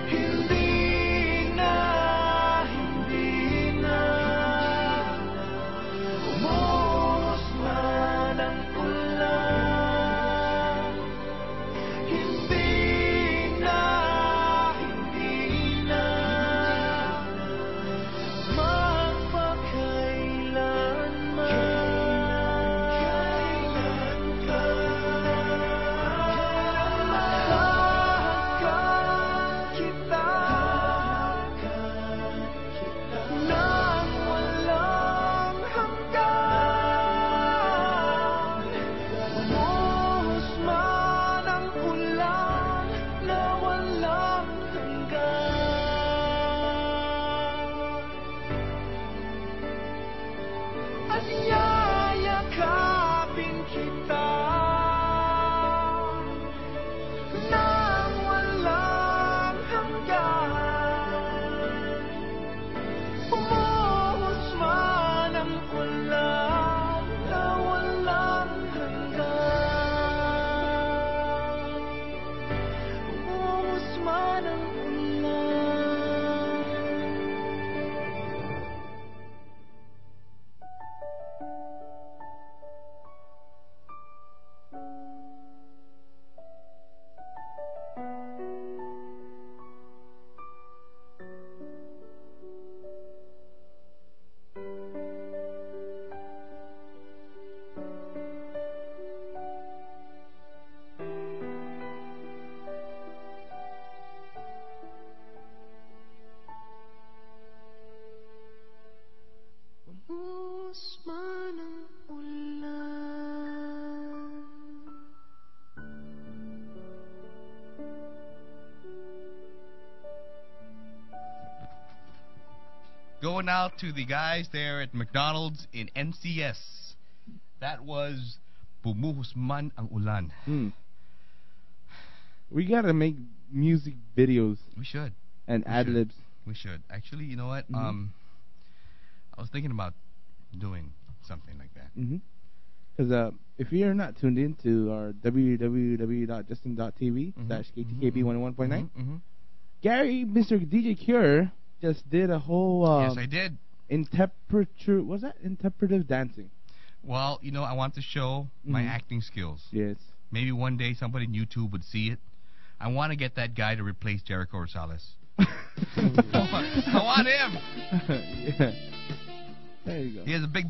Hindi na bumuhos man ang ulan. Hindi na at yayakapin kita nang walang hanggan. Bumuhos man ang ulan na walang hanggan. Bumuhos man ang ulan. Bumuhos man ang ulan. Going out to the guys there at McDonald's in NCS. That was Bumuhos Man ang Ulan. We gotta make music videos We should. and ad-libs. We should. Actually, you know what? Mhm. I was thinking about doing something like that. Because if you're not tuned in to our www.justin.tv/KTKB101.9, Gary, Mr. DJ Cure, just did a whole Yes, I did. interpretive dancing. Well, you know, I want to show my acting skills. Yes. Maybe one day somebody on YouTube would see it. I want to get that guy to replace Jericho Rosales. I want him. Yeah. There you go. He has a big